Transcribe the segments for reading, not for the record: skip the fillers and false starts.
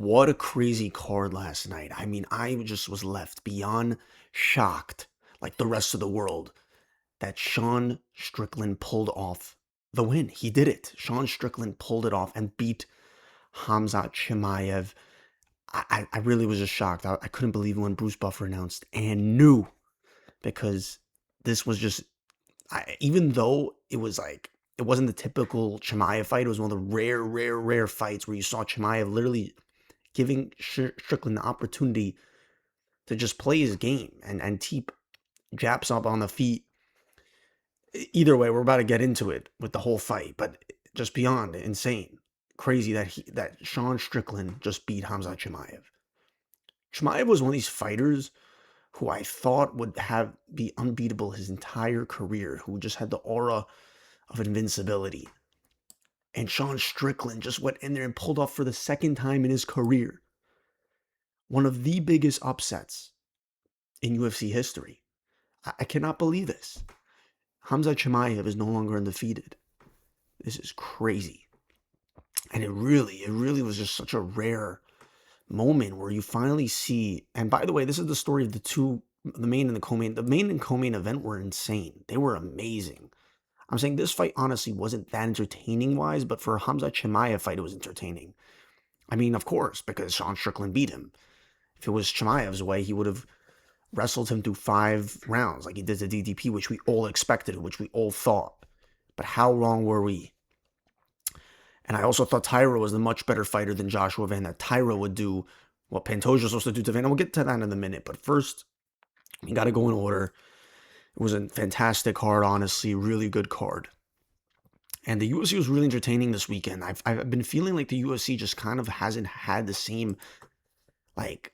What a crazy card last night. I mean, I just was left beyond shocked, like the rest of the world, that Sean Strickland pulled off the win. He did it. Sean Strickland pulled it off and beat Khamzat Chimaev. I really was just shocked. I couldn't believe it when Bruce Buffer announced and knew because this was just, even though it was like, it wasn't the typical Chimaev fight. It was one of the rare fights where you saw Chimaev literally giving Strickland the opportunity to just play his game and keep Japs up on the feet. Either way, we're about to get into it with the whole fight, but just beyond insane, crazy that Sean Strickland just beat Khamzat Chimaev. Chimaev was one of these fighters who I thought would have be unbeatable his entire career, who just had the aura of invincibility. And Sean Strickland just went in there and pulled off for the second time in his career one of the biggest upsets in UFC history. I cannot believe this. Khamzat Chimaev is no longer undefeated. This is crazy. And it really was just such a rare moment where you finally see, and by the way, this is the story of the main and the co-main. The main and co-main event were insane. They were amazing. I'm saying this fight honestly wasn't that entertaining wise, but for a Khamzat Chimaev fight, it was entertaining. I mean, of course, because Sean Strickland beat him. If it was Chimaev's way, he would have wrestled him through 5 rounds like he did the DDP, which we all expected, which we all thought. But how wrong were we? And I also thought Tyra was the much better fighter than Joshua Van, that Tyra would do what Pantoja was supposed to do to Van. And we'll get to that in a minute. But first, we got to go in order. It was a fantastic card, honestly, really good card. And the UFC was really entertaining this weekend. I've been feeling like the UFC just kind of hasn't had the same like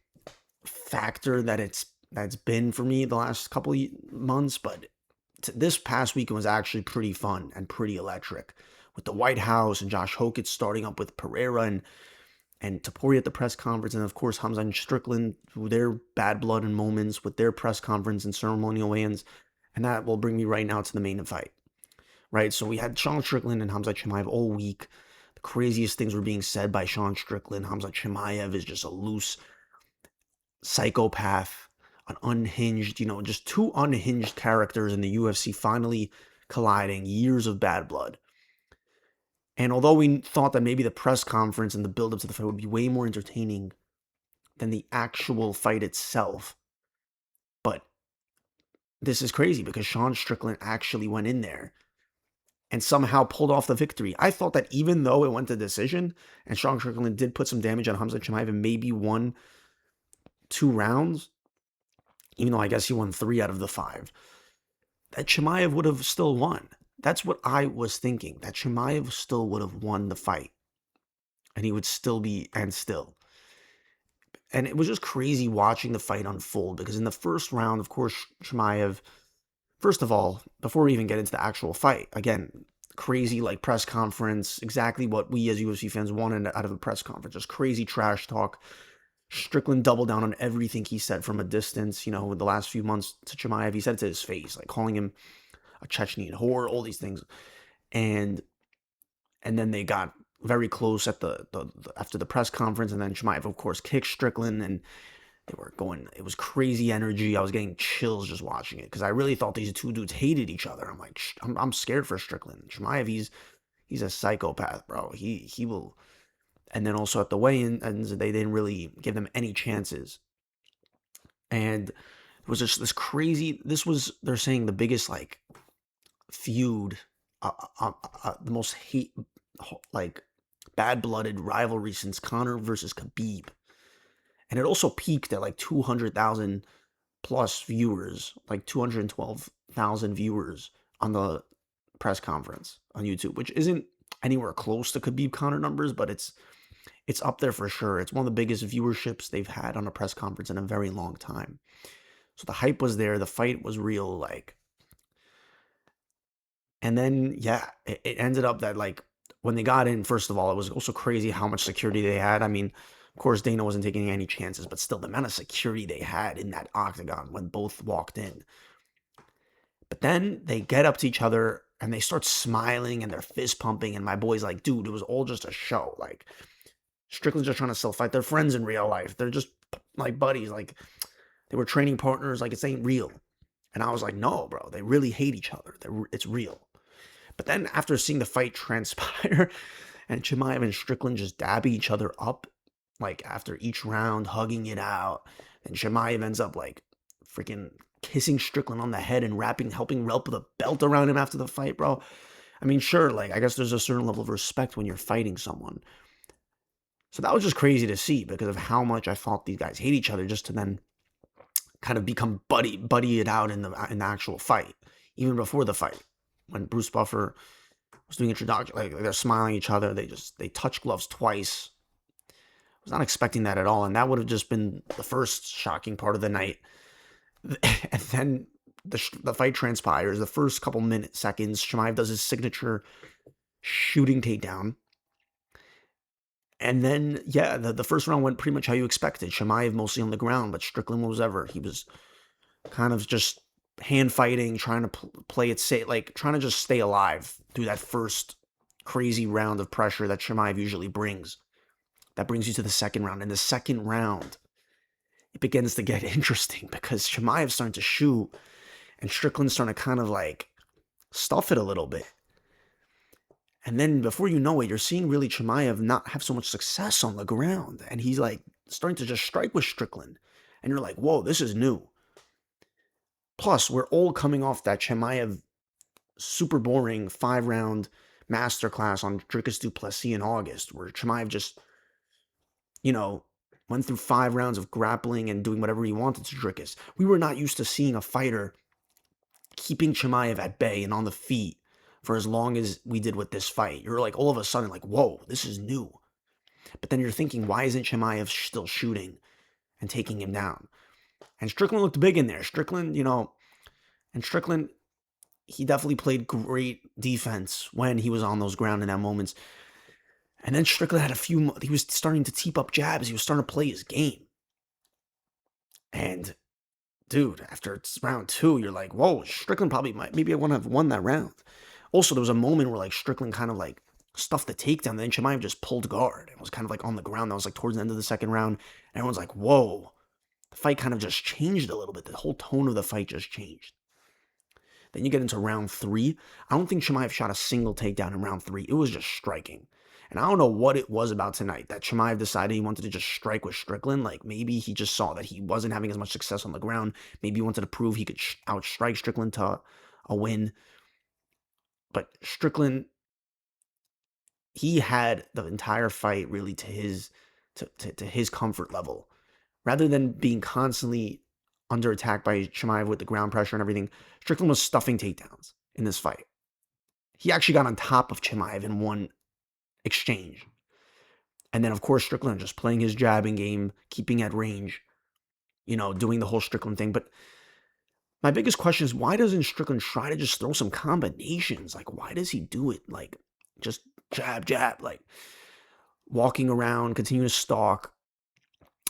factor that's been for me the last couple of months, but this past weekend was actually pretty fun and pretty electric with the White House and Josh Hokett starting up with Pereira and Tapori at the press conference, and of course Hamza and Strickland with their bad blood and moments with their press conference and ceremonial weigh-ins. And that will bring me right now to the main fight, right? So we had Sean Strickland and Khamzat Chimaev all week. The craziest things were being said by Sean Strickland. Khamzat Chimaev is just a loose psychopath, an unhinged, just two unhinged characters in the UFC finally colliding, years of bad blood. And although we thought that maybe the press conference and the build-up to the fight would be way more entertaining than the actual fight itself, but this is crazy because Sean Strickland actually went in there and somehow pulled off the victory. I thought that even though it went to decision and Sean Strickland did put some damage on Khamzat Chimaev and maybe won 2 rounds, even though I guess he won 3 out of the 5, that Chimaev would have still won. That's what I was thinking, that Chimaev still would have won the fight. And he would still be, and still. And it was just crazy watching the fight unfold, because in the first round, of course, Chimaev, first of all, before we even get into the actual fight, again, crazy like press conference, exactly what we as UFC fans wanted out of a press conference, just crazy trash talk. Strickland doubled down on everything he said from a distance, the last few months to Chimaev. He said it to his face, like calling him a Chechnyan whore, all these things. And then they got very close at the after the press conference, and then Chimaev, of course, kicked Strickland, and they were going, it was crazy energy. I was getting chills just watching it, because I really thought these two dudes hated each other. I'm like, I'm scared for Strickland. Chimaev, he's a psychopath, bro. He will. And then also at the weigh-ins, they didn't really give them any chances. And it was just this crazy, they're saying the biggest, like, feud, the most like, bad-blooded rivalry since Conor versus Khabib. And it also peaked at, like, 200,000 plus viewers, like 212,000 viewers on the press conference on YouTube, which isn't anywhere close to Khabib Conor numbers, but it's up there for sure. It's one of the biggest viewerships they've had on a press conference in a very long time. So the hype was there. The fight was real, like. And then, yeah, it ended up that, like, when they got in, first of all, it was also crazy how much security they had. I mean, of course, Dana wasn't taking any chances, but still, the amount of security they had in that octagon when both walked in. But then they get up to each other and they start smiling and they're fist pumping. And my boy's like, dude, it was all just a show. Like, Strickland's just trying to still fight. They're friends in real life. They're just like buddies. Like they were training partners. Like it ain't real. And I was like, no, bro. They really hate each other. It's real. But then after seeing the fight transpire and Chimaev and Strickland just dabbing each other up, like after each round, hugging it out, and Chimaev ends up like freaking kissing Strickland on the head and helping wrap the belt around him after the fight, bro. I mean, sure, like I guess there's a certain level of respect when you're fighting someone. So that was just crazy to see because of how much I thought these guys hate each other, just to then kind of become buddy it out in the actual fight, even before the fight when Bruce Buffer was doing introduction, like they're smiling at each other. They touch gloves twice. I was not expecting that at all, and that would have just been the first shocking part of the night. And then the fight transpires. The first couple seconds, Chimaev does his signature shooting takedown. And then, yeah, the first round went pretty much how you expected. Chimaev mostly on the ground, but Strickland was ever. He was kind of just hand fighting, trying to play it safe, like trying to just stay alive through that first crazy round of pressure that Chimaev usually brings. That brings you to the second round. In the second round, it begins to get interesting because Chimaev's starting to shoot and Strickland's starting to kind of like stuff it a little bit. And then before you know it, you're seeing really Chimaev not have so much success on the ground. And he's like starting to just strike with Strickland. And you're like, whoa, this is new. Plus, we're all coming off that Chimaev super boring 5-round masterclass on Dricus du Plessis in August, where Chimaev just, went through 5 rounds of grappling and doing whatever he wanted to Dricus. We were not used to seeing a fighter keeping Chimaev at bay and on the feet for as long as we did with this fight. You're like, all of a sudden, like, whoa, this is new. But then you're thinking, why isn't Chimaev still shooting and taking him down? And Strickland looked big in there. Strickland, he definitely played great defense when he was on those ground in that moments. And then Strickland had he was starting to teep up jabs. He was starting to play his game. And, dude, after round 2, you're like, whoa, Strickland maybe I wouldn't have won that round. Also, there was a moment where, like, Strickland kind of, like, stuffed the takedown. And then Chimaev just pulled guard and was kind of, like, on the ground. That was, like, towards the end of the second round. And everyone's like, whoa. The fight kind of just changed a little bit. The whole tone of the fight just changed. Then you get into round 3. I don't think Chimaev shot a single takedown in round 3. It was just striking. And I don't know what it was about tonight that Chimaev decided he wanted to just strike with Strickland. Like, maybe he just saw that he wasn't having as much success on the ground. Maybe he wanted to prove he could outstrike Strickland to a win. But Strickland, he had the entire fight really to his comfort level. Rather than being constantly under attack by Chimaev with the ground pressure and everything, Strickland was stuffing takedowns in this fight. He actually got on top of Chimaev in one exchange. And then, of course, Strickland just playing his jabbing game, keeping at range, doing the whole Strickland thing. But my biggest question is, why doesn't Strickland try to just throw some combinations? Like, why does he do it? Like, just jab, like walking around, continue to stalk.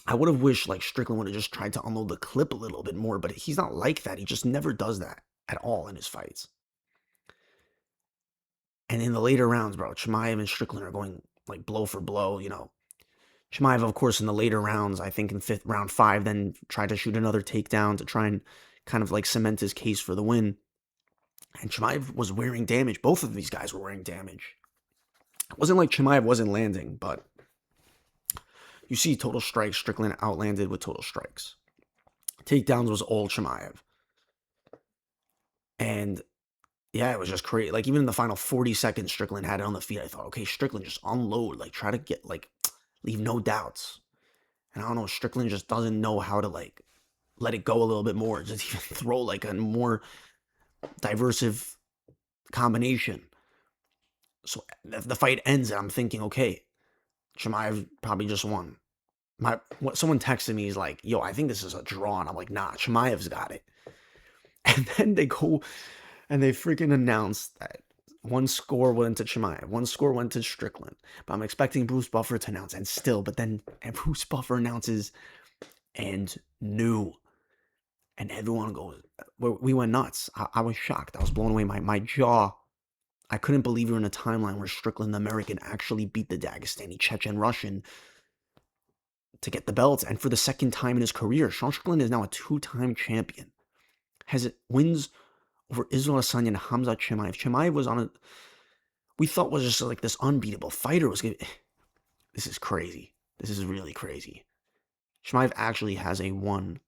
I would have wished, like, Strickland would have just tried to unload the clip a little bit more, but he's not like that. He just never does that at all in his fights. And in the later rounds, bro, Chimaev and Strickland are going, like, blow for blow, Chimaev, of course, in the later rounds, I think in round 5, then tried to shoot another takedown to try and kind of, like, cement his case for the win. And Chimaev was wearing damage. Both of these guys were wearing damage. It wasn't like Chimaev wasn't landing, but you see total strikes. Strickland outlanded with total strikes. Takedowns was all Chimaev. And yeah, it was just crazy. Like, even in the final 40 seconds, Strickland had it on the feet. I thought, okay, Strickland, just unload. Like, try to get, like, leave no doubts. And I don't know, Strickland just doesn't know how to, like, let it go a little bit more. Just even throw, like, a more diversive combination. So the fight ends, and I'm thinking, okay, Chimaev probably just won. Someone texted me, he's like, yo, I think this is a draw. And I'm like, nah, Chimaev's got it. And then they go and they freaking announce that one score went to Chimaev, one score went to Strickland. But I'm expecting Bruce Buffer to announce, and Bruce Buffer announces, and new. And everyone goes, we went nuts. I was shocked. I was blown away. My jaw I couldn't believe we were in a timeline where Strickland, the American, actually beat the Dagestani Chechen Russian to get the belt. And for the second time in his career, Sean Strickland is now a two-time champion. Has it wins over Israel Adesanya and Khamzat Chimaev. Chimaev was on a, we thought was just like this unbeatable fighter. This is crazy. This is really crazy. Chimaev actually has a 1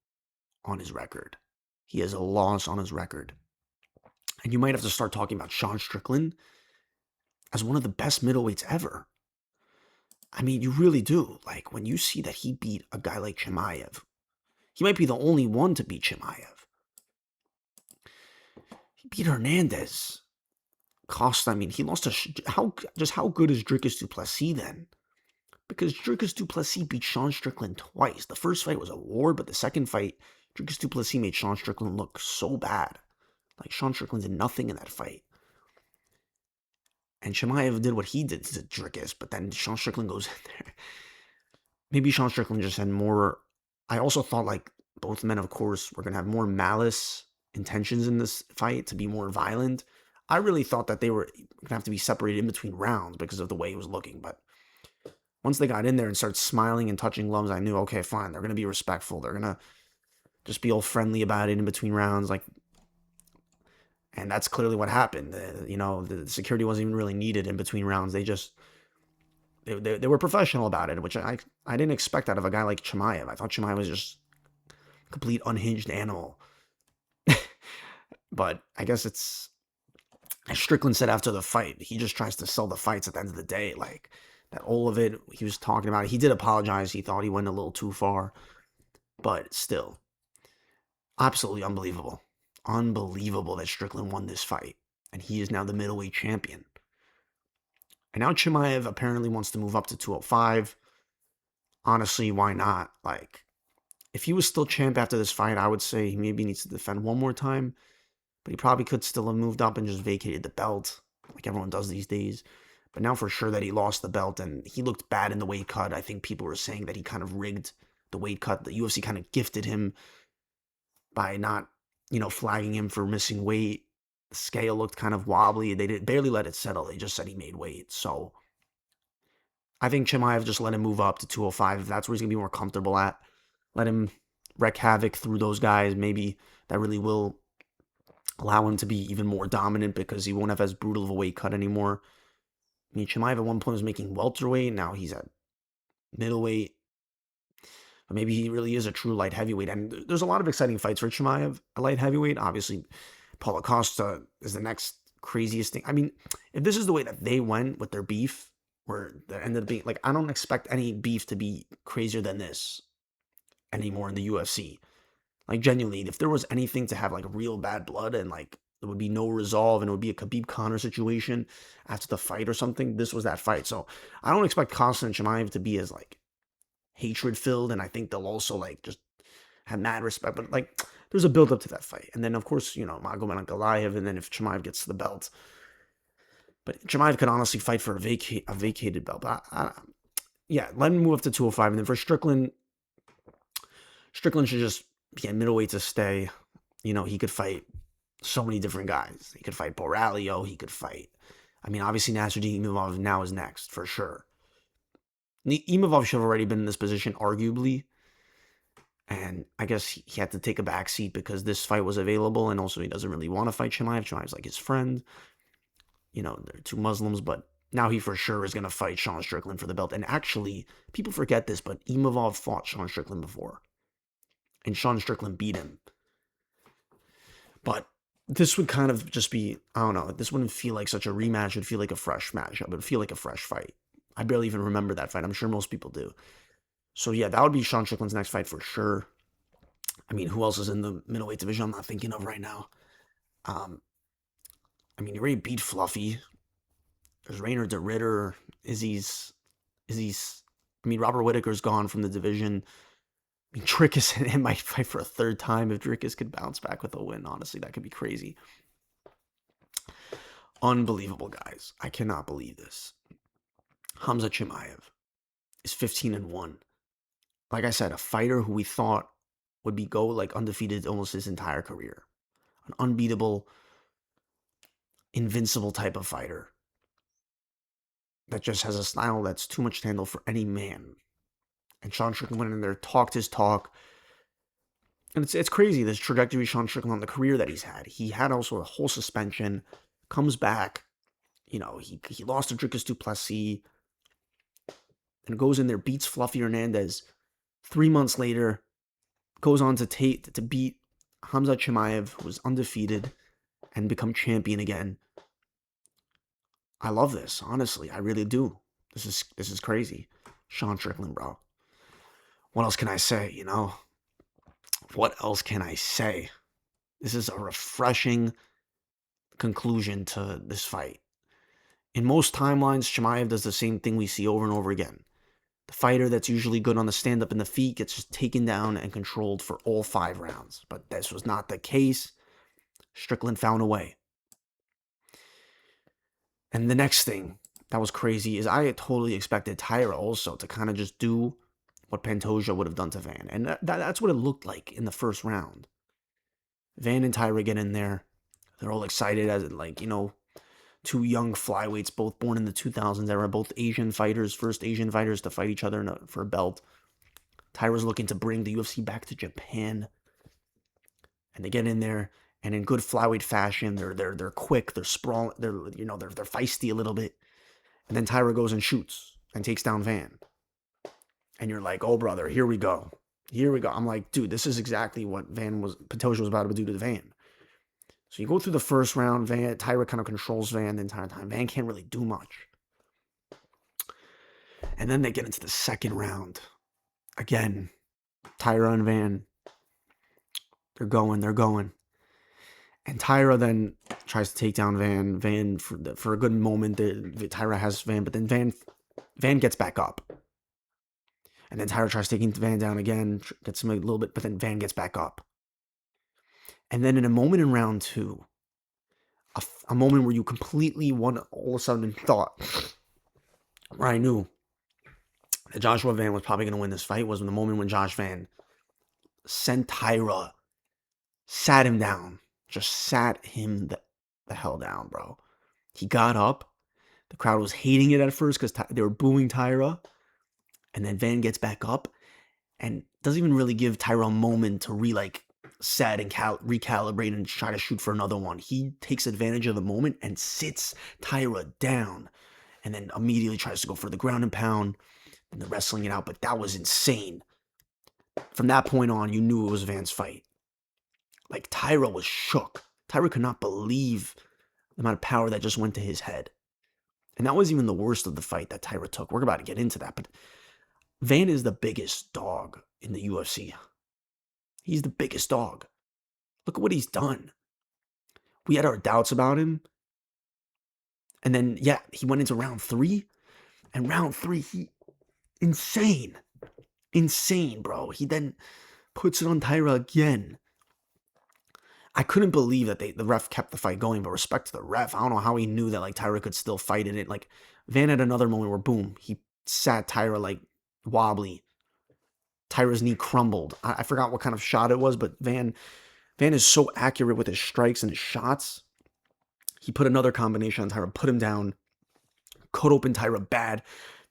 on his record. He has a loss on his record. And you might have to start talking about Sean Strickland as one of the best middleweights ever. I mean, you really do. Like, when you see that he beat a guy like Chimaev, he might be the only one to beat Chimaev. He beat Hernandez. I mean, he lost to, how good is Dricus du Plessis then? Because Dricus du Plessis beat Sean Strickland twice. The first fight was a war, but the second fight, Dricus du Plessis made Sean Strickland look so bad. Like, Sean Strickland did nothing in that fight. And Chimaev did what he did to Dricus, but then Sean Strickland goes in there. Maybe Sean Strickland just had more. I also thought, like, both men, of course, were going to have more malice intentions in this fight to be more violent. I really thought that they were going to have to be separated in between rounds because of the way it was looking. But once they got in there and started smiling and touching gloves, I knew, okay, fine, they're going to be respectful. They're going to just be all friendly about it in between rounds. Like, and that's clearly what happened. The security wasn't even really needed in between rounds. They were professional about it, which I didn't expect out of a guy like Chimaev. I thought Chimaev was just a complete unhinged animal. But I guess it's, as Strickland said after the fight, he just tries to sell the fights at the end of the day. Like, that all of it, he was talking about it. He did apologize. He thought he went a little too far. But still, absolutely unbelievable. Unbelievable that Strickland won this fight. And he is now the middleweight champion. And now Chimaev apparently wants to move up to 205. Honestly, why not? Like, if he was still champ after this fight, I would say he maybe needs to defend one more time. But he probably could still have moved up and just vacated the belt, like everyone does these days. But now for sure that he lost the belt, and he looked bad in the weight cut. I think people were saying that he kind of rigged the weight cut. The UFC kind of gifted him by not, flagging him for missing weight. The scale looked kind of wobbly. They barely let it settle. They just said he made weight. So I think Chimaev just let him move up to 205 if that's where he's going to be more comfortable at. Let him wreak havoc through those guys. Maybe that really will allow him to be even more dominant because he won't have as brutal of a weight cut anymore. I mean, Chimaev at one point was making welterweight. Now he's at middleweight. But maybe he really is a true light heavyweight. And there's a lot of exciting fights for Chimaev at light heavyweight. Obviously, Paulo Costa is the next craziest thing. I mean, if this is the way that they went with their beef, where there ended up being, like, I don't expect any beef to be crazier than this anymore in the UFC. Like, genuinely, if there was anything to have, like, real bad blood and, like, there would be no resolve and it would be a Khabib Conor situation after the fight or something, this was that fight. So I don't expect Costa and Chimaev to be as, like, hatred-filled, and I think they'll also, like, just have mad respect. But, like, there's a build-up to that fight. And then, of course, Magomed Ankalaev, and then if Chimaev gets the belt. But Chimaev could honestly fight for a vacated belt. But, yeah, let him move up to 205. And then for Strickland should just be at middleweight to stay. He could fight so many different guys. He could fight Borralio. He could fight, I mean, obviously Nasruddin Imavov now is next, for sure. Imavov should have already been in this position, arguably. And I guess he had to take a back seat because this fight was available. And also he doesn't really want to fight Chimaev. Chimaev's like his friend. They're two Muslims. But now he for sure is going to fight Sean Strickland for the belt. And actually, people forget this, but Imavov fought Sean Strickland before. And Sean Strickland beat him. But this would kind of just be, I don't know, this wouldn't feel like such a rematch. It would feel like a fresh matchup. It would feel like a fresh fight. I barely even remember that fight. I'm sure most people do. So yeah, that would be Sean Strickland's next fight for sure. I mean, who else is in the middleweight division I'm not thinking of right now? I mean, he already beat Fluffy. There's Rainer de Ritter. I mean, Robert Whittaker's gone from the division. I mean, Dricus and him might fight for a third time if Dricus could bounce back with a win. Honestly, that could be crazy. Unbelievable, guys. I cannot believe this. Khamzat Chimaev is 15-1. Like I said, a fighter who we thought would go like undefeated almost his entire career. An unbeatable invincible type of fighter that just has a style that's too much to handle for any man. And Sean Strickland went in there, talked his talk. And it's crazy, this trajectory Sean Strickland on the career that he's had. He had also a whole suspension, comes back, he lost to Dricus du Plessis, and goes in there, beats Fluffy Hernandez. 3 months later, goes on to beat Khamzat Chimaev, who was undefeated, and become champion again. I love this, honestly. I really do. This is crazy. Sean Strickland, bro. What else can I say, What else can I say? This is a refreshing conclusion to this fight. In most timelines, Chimaev does the same thing we see over and over again. The fighter that's usually good on the stand-up and the feet gets just taken down and controlled for all 5 rounds. But this was not the case. Strickland found a way. And the next thing that was crazy is I had totally expected Tyra also to kind of just do what Pantoja would have done to Van. And that's what it looked like in the first round. Van and Tyra get in there. They're all excited as, two young flyweights, both born in the 2000s era, both Asian fighters, first Asian fighters to fight each other for a belt. Tyra's looking to bring the UFC back to Japan. And they get in there, and in good flyweight fashion, they're quick, they're sprawling, they're feisty a little bit. And then Tyra goes and shoots and takes down Van. And you're like, oh brother, here we go. Here we go. I'm like, dude, this is exactly what Pantoja was about to do to Van. So you go through the first round, Tyra kind of controls Van the entire time. Van can't really do much. And then they get into the second round. Again, Tyra and Van, they're going. And Tyra then tries to take down Van. Van, for a good moment, Tyra has Van, but then Van gets back up. And then Tyra tries taking Van down again, gets him a little bit, but then Van gets back up. And then in a moment in round 2, a moment where you completely all of a sudden thought, where I knew that Joshua Van was probably going to win this fight, was in the moment when Josh Van sent Tyra, sat him down, just sat him the hell down, bro. He got up. The crowd was hating it at first because they were booing Tyra. And then Van gets back up and doesn't even really give Tyra a moment to set and recalibrate and try to shoot for another one. He takes advantage of the moment and sits Tyra down and then immediately tries to go for the ground and pound and the wrestling it out. But that was insane. From that point on, you knew it was Van's fight. Like, Tyra was shook. Tyra could not believe the amount of power that just went to his head. And that was even the worst of the fight that Tyra took. We're about to get into that, but Van is the biggest dog in the UFC. He's the biggest dog. Look at what he's done. We had our doubts about him. And then, he went into round 3. And round 3, insane. Insane, bro. He then puts it on Tyra again. I couldn't believe that the ref kept the fight going, but respect to the ref. I don't know how he knew that, Tyra could still fight in it. Van had another moment where, boom, he sat Tyra, wobbly. Tyra's knee crumbled. I forgot what kind of shot it was, but Van is so accurate with his strikes and his shots. He put another combination on Tyra, put him down, cut open Tyra bad.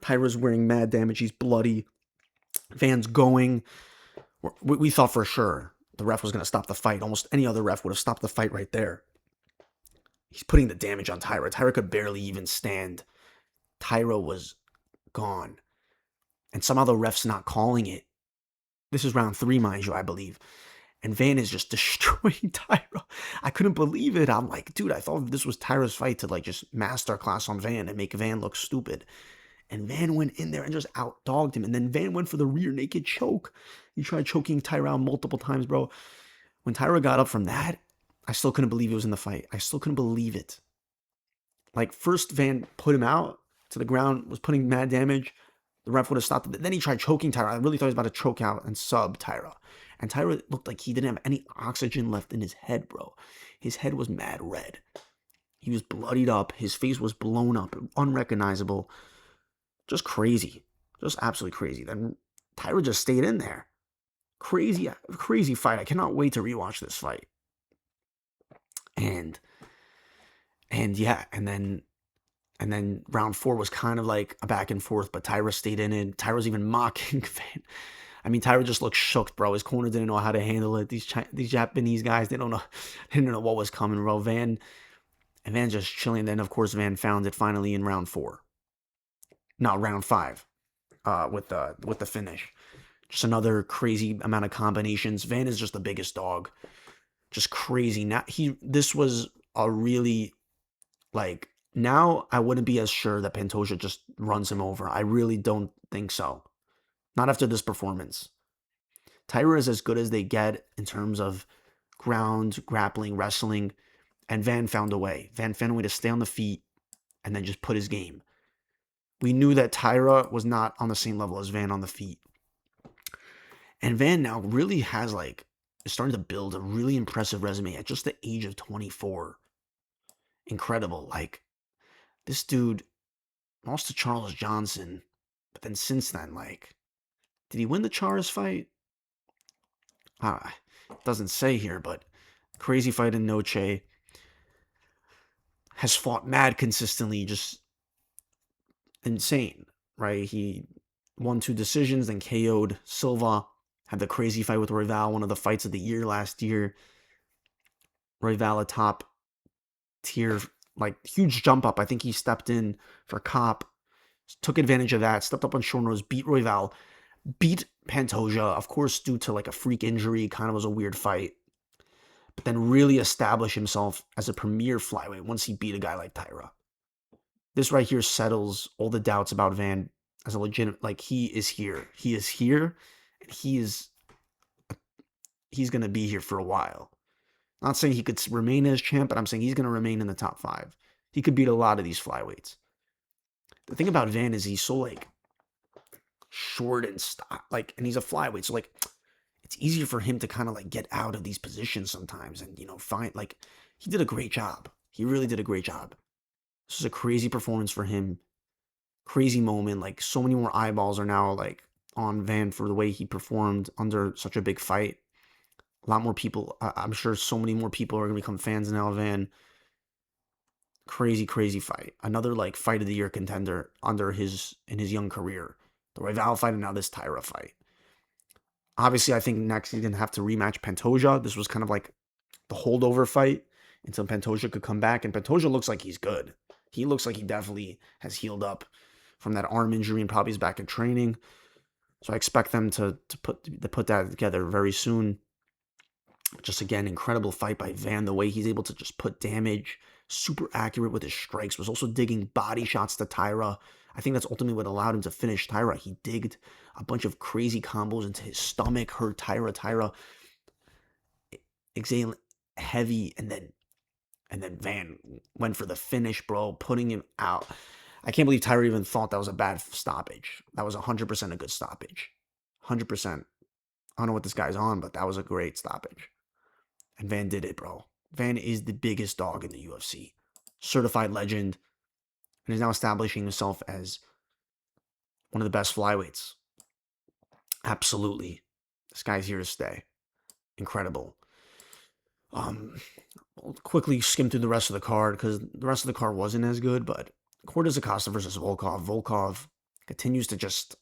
Tyra's wearing mad damage. He's bloody. Van's going. We thought for sure the ref was going to stop the fight. Almost any other ref would have stopped the fight right there. He's putting the damage on Tyra. Tyra could barely even stand. Tyra was gone. And somehow the ref's not calling it. This is round 3, mind you, I believe. And Van is just destroying Tyra. I couldn't believe it. I'm like, dude, I thought this was Tyra's fight to just masterclass on Van and make Van look stupid. And Van went in there and just outdogged him. And then Van went for the rear naked choke. He tried choking Tyra out multiple times, bro. When Tyra got up from that, I still couldn't believe he was in the fight. I still couldn't believe it. First Van put him out to the ground, was putting mad damage. The ref would have stopped it. Then he tried choking Tyra. I really thought he was about to choke out and sub Tyra. And Tyra looked like he didn't have any oxygen left in his head, bro. His head was mad red. He was bloodied up. His face was blown up, unrecognizable. Just crazy. Just absolutely crazy. Then Tyra just stayed in there. Crazy, crazy fight. I cannot wait to rewatch this fight. And And yeah, and then round 4 was kind of like a back and forth, but Tyra stayed in it. Tyra's even mocking Van. I mean, Tyra just looked shook, bro. His corner didn't know how to handle it. These Japanese guys, they don't know, they didn't know what was coming, bro. Van just chilling. Then of course Van found it finally in round 4. No, round 5. With the finish. Just another crazy amount of combinations. Van is just the biggest dog. Just crazy. Now this was a really like now I wouldn't be as sure that Pantoja just runs him over. I really don't think so. Not after this performance. Tyra is as good as they get in terms of ground, grappling, wrestling, and Van found a way. Van found a way to stay on the feet and then just put his game. We knew that Tyra was not on the same level as Van on the feet. And Van now really has is starting to build a really impressive resume at just the age of 24. Incredible. This dude lost to Charles Johnson, but then since then, did he win the Charles fight? It doesn't say here, but crazy fight in Noche. Has fought mad consistently, just insane, right? He won 2 decisions, then KO'd Silva. Had the crazy fight with Royval, one of the fights of the year last year. Royval a top tier, huge jump up. I think he stepped in for Cop, took advantage of that, stepped up on short nose, beat Royval, beat Pantoja, of course, due to a freak injury. Kind of was a weird fight. But then really established himself as a premier flyweight once he beat a guy like Tyra. This right here settles all the doubts about Van as a legitimate, he is here. He is here, and he's going to be here for a while. Not saying he could remain as champ, but I'm saying he's going to remain in the top 5. He could beat a lot of these flyweights. The thing about Van is he's so short and and he's a flyweight, so it's easier for him to kind of get out of these positions sometimes and find he did a great job. He really did a great job. This was a crazy performance for him. Crazy moment. So many more eyeballs are now on Van for the way he performed under such a big fight. A lot more people. I'm sure so many more people are gonna become fans now of Van. Crazy, crazy fight. Another fight of the year contender in his young career. The Royval fight and now this Tyra fight. Obviously, I think next he's gonna have to rematch Pantoja. This was kind of the holdover fight until Pantoja could come back, and Pantoja looks like he's good. He looks like he definitely has healed up from that arm injury and probably is back in training. So I expect them to put that together very soon. Just again, incredible fight by Van. The way he's able to just put damage, super accurate with his strikes, was also digging body shots to Tyra. I think that's ultimately what allowed him to finish Tyra. He digged a bunch of crazy combos into his stomach, hurt Tyra. Tyra exhaling heavy, and then Van went for the finish, bro, putting him out. I can't believe Tyra even thought that was a bad stoppage. That was 100% a good stoppage. 100%. I don't know what this guy's on, but that was a great stoppage. And Van did it, bro. Van is the biggest dog in the UFC. Certified legend. And is now establishing himself as one of the best flyweights. Absolutely. This guy's here to stay. Incredible. I'll quickly skim through the rest of the card because the rest of the card wasn't as good, but Cortez Acosta versus Volkov. Volkov continues to just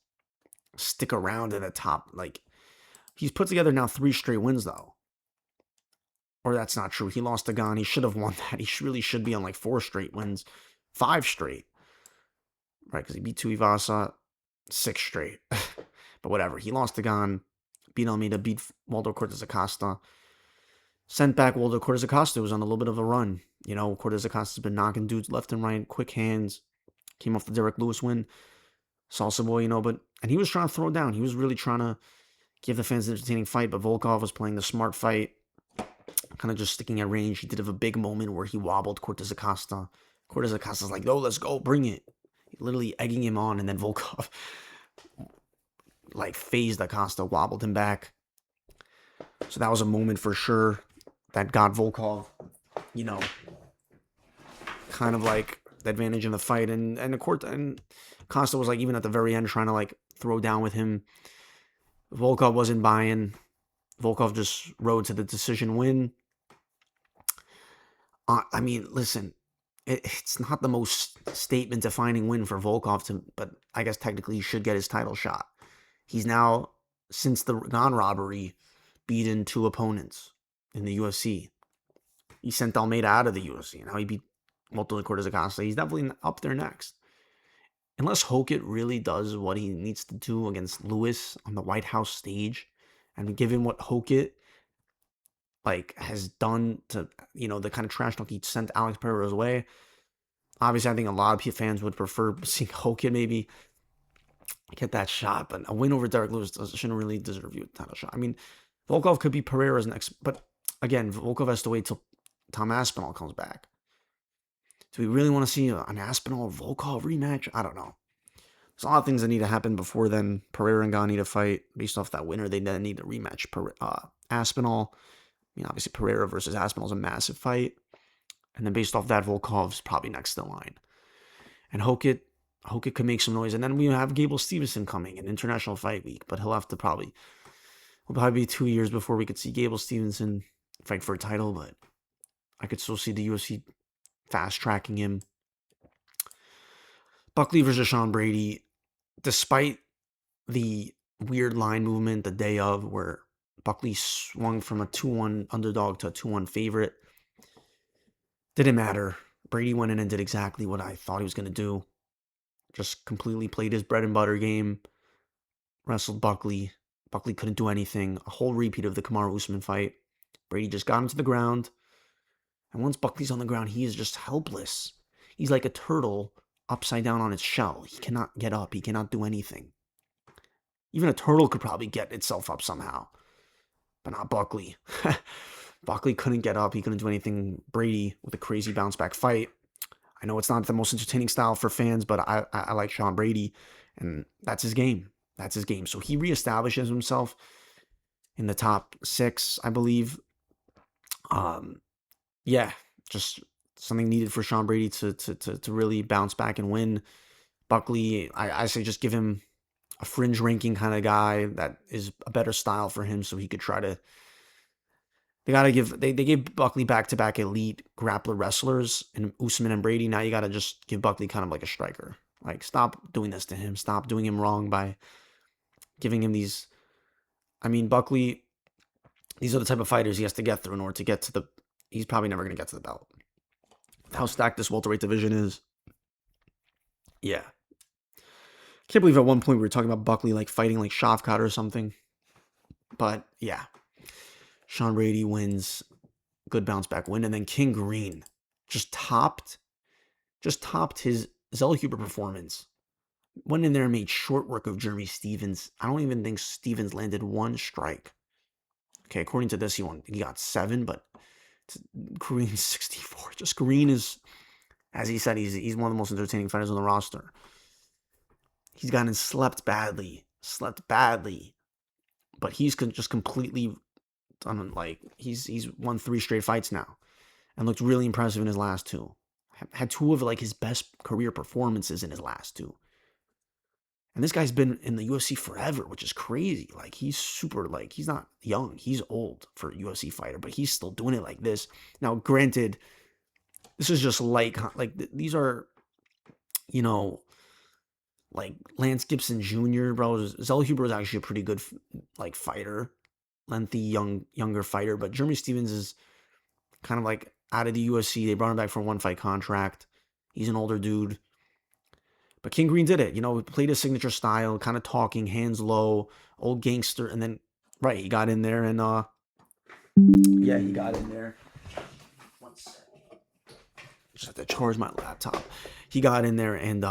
stick around in the top. He's put together now 3 straight wins, though. Or that's not true. He lost to Gane. He should have won that. He really should be on 4 straight wins. 5 straight. Right, because he beat Tuivasa 6 straight. But whatever. He lost to Gane. Beat Almeida. Beat Waldo Cortez Acosta. Sent back Waldo Cortez Acosta. Was on a little bit of a run. Cortez Acosta's been knocking dudes left and right. Quick hands. Came off the Derek Lewis win. Salsa boy, and he was trying to throw down. He was really trying to give the fans an entertaining fight, but Volkov was playing the smart fight. Kind of just sticking at range. He did have a big moment where he wobbled Cortez Acosta. Cortez Acosta's like, "No, let's go, bring it." Literally egging him on, and then Volkov phased Acosta, wobbled him back. So that was a moment for sure that got Volkov, kind of the advantage in the fight. And Acosta was even at the very end trying to throw down with him. Volkov wasn't buying. Volkov just rode to the decision win. I mean, listen, it's not the most statement-defining win for Volkov, but I guess technically he should get his title shot. He's now, since the non-robbery, beaten 2 opponents in the UFC. He sent Almeida out of the UFC, and now he beat Walter Cortez Acosta. He's definitely up there next. Unless Hokit really does what he needs to do against Lewis on the White House stage, and given what Hokit has done to, the kind of trash talk he sent Alex Pereira's way, obviously I think a lot of fans would prefer seeing Hokit maybe get that shot, but a win over Derek Lewis shouldn't really deserve you a title shot. I mean, Volkov could be Pereira's next, but again, Volkov has to wait till Tom Aspinall comes back. Do we really want to see an Aspinall-Volkov rematch? I don't know. There's a lot of things that need to happen before then. Pereira and Gane need to fight. Based off that winner, they then need to rematch Aspinall. I mean, obviously, Pereira versus Aspinall is a massive fight. And then based off that, Volkov's probably next in line. And Hokit could make some noise. And then we have Gable Stevenson coming in International Fight Week. But it'll probably be 2 years before we could see Gable Stevenson fight for a title. But I could still see the UFC fast-tracking him. Buckley versus Sean Brady. Despite the weird line movement the day of where Buckley swung from a 2-1 underdog to a 2-1 favorite, didn't matter. Brady went in and did exactly what I thought he was going to do. Just completely played his bread and butter game. Wrestled Buckley. Buckley couldn't do anything. A whole repeat of the Kamaru Usman fight. Brady just got him to the ground. And once Buckley's on the ground, he is just helpless. He's like a turtle upside down on its shell. He cannot get up. He cannot do anything. Even a turtle could probably get itself up somehow. But not Buckley. Buckley couldn't get up. He couldn't do anything. Brady with a crazy bounce back fight. I know it's not the most entertaining style for fans, but I like Sean Brady. And that's his game. That's his game. So he reestablishes himself in the top 6, I believe. Yeah, just something needed for Sean Brady to really bounce back and win. Buckley, I say just give him a fringe ranking kind of guy that is a better style for him so he could try to. They gave Buckley back-to-back elite grappler wrestlers in Usman and Brady. Now you got to just give Buckley kind of like a striker. Like, stop doing this to him. Stop doing him wrong by giving him these. I mean, Buckley, these are the type of fighters he has to get through in order to get to the. He's probably never going to get to the belt. How stacked this welterweight division is. Yeah. Can't believe at one point we were talking about Buckley like fighting like Shavkat or something. But yeah. Sean Brady wins. Good bounce back win. And then King Green just topped his Zell Huber performance. Went in there and made short work of Jeremy Stevens. I don't even think Stevens landed one strike. Okay, according to this, he got 7, but Green's 64. Just Green is, as he said, he's one of the most entertaining fighters on the roster. He's gotten slept badly, but he's just completely done. Like he's won 3 straight fights now, and looked really impressive in his last 2. Had 2 of like his best career performances in his last 2. And this guy's been in the UFC forever, which is crazy. Like, he's super, like, he's not young. He's old for a UFC fighter, but he's still doing it like this. Now, granted, this is just like these are, like Lance Gibson Jr., bro. Zell Huber is actually a pretty good, like, fighter. Lengthy, younger fighter. But Jeremy Stevens is kind of, like, out of the UFC. They brought him back for a 1-fight contract. He's an older dude. But King Green did it, played his signature style, kind of talking, hands low, old gangster, and then, right, he got in there and, he got in there. One second. Just have to charge my laptop. He got in there and,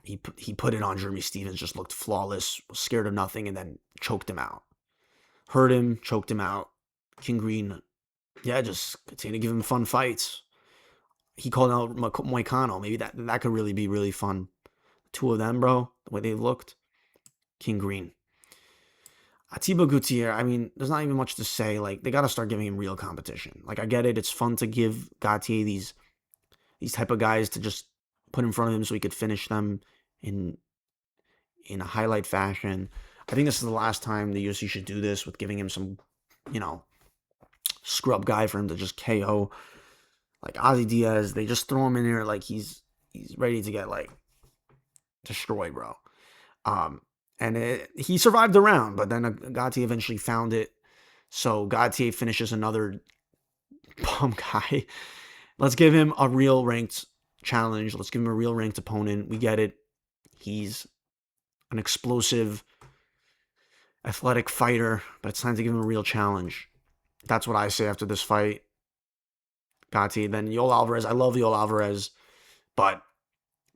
he put it on Jeremy Stevens, just looked flawless, was scared of nothing, and then choked him out. Hurt him, choked him out. King Green, just continue to give him fun fights. He called out Moicano. Maybe that could really be really fun. 2 of them, bro, the way they looked. King Green. Atiba Gutierrez, I mean, there's not even much to say. Like, they got to start giving him real competition. Like, I get it. It's fun to give Gautier these type of guys to just put in front of him so he could finish them in a highlight fashion. I think this is the last time the UFC should do this with giving him some, scrub guy for him to just KO. Like Ozzy Diaz, they just throw him in there like he's ready to get like destroyed, bro. Um, and he survived the round, but then Gatti eventually found it. So Gatti finishes another bum guy. Let's give him a real ranked challenge. Let's give him a real ranked opponent. We get it. He's an explosive, athletic fighter, but it's time to give him a real challenge. That's what I say after this fight. Gatti. Then Yoel Alvarez. I love Yoel Alvarez, but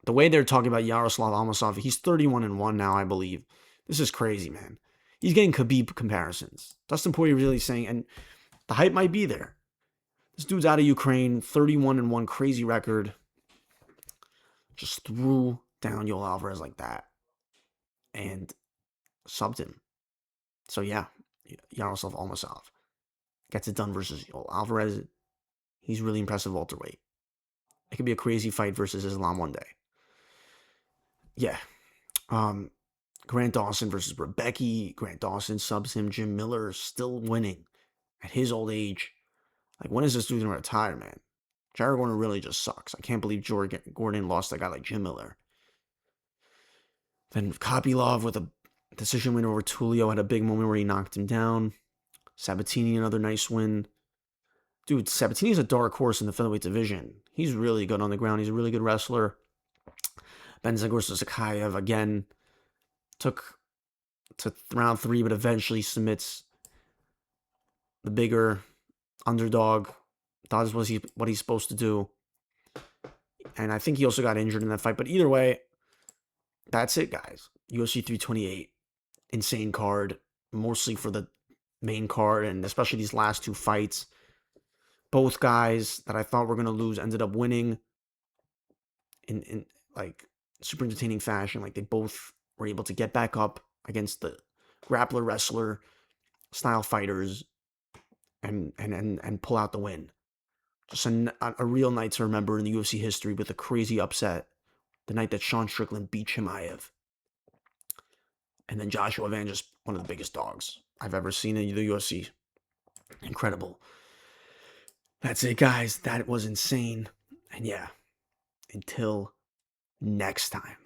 the way they're talking about Yaroslav Almasov, he's 31-1 now, I believe. This is crazy, man. He's getting Khabib comparisons. Dustin Poirier really saying, and the hype might be there. This dude's out of Ukraine, 31-1, crazy record. Just threw down Yoel Alvarez like that and subbed him. So yeah, Yaroslav Almasov gets it done versus Yoel Alvarez. He's really impressive welterweight. It could be a crazy fight versus Islam one day. Yeah. Grant Dawson versus Rebecca. Grant Dawson subs him. Jim Miller still winning at his old age. Like, when is this dude gonna retire, man? Jared Gordon really just sucks. I can't believe Gordon lost a guy like Jim Miller. Then Kopylov with a decision win over Tulio had a big moment where he knocked him down. Sabatini, another nice win. Dude, Sabatini's a dark horse in the featherweight division. He's really good on the ground. He's a really good wrestler. Benzegor Zakayev, again, took to round 3, but eventually submits the bigger underdog. Does what he's supposed to do. And I think he also got injured in that fight. But either way, that's it, guys. UFC 328. Insane card. Mostly for the main card, and especially these last 2 fights. Both guys that I thought were going to lose ended up winning in like super entertaining fashion. Like, they both were able to get back up against the grappler wrestler style fighters and pull out the win. Just a real night to remember in the UFC history with a crazy upset. The night that Sean Strickland beat Chimaev. And then Joshua Van, just one of the biggest dogs I've ever seen in the UFC. Incredible. That's it, guys. That was insane. And yeah, until next time.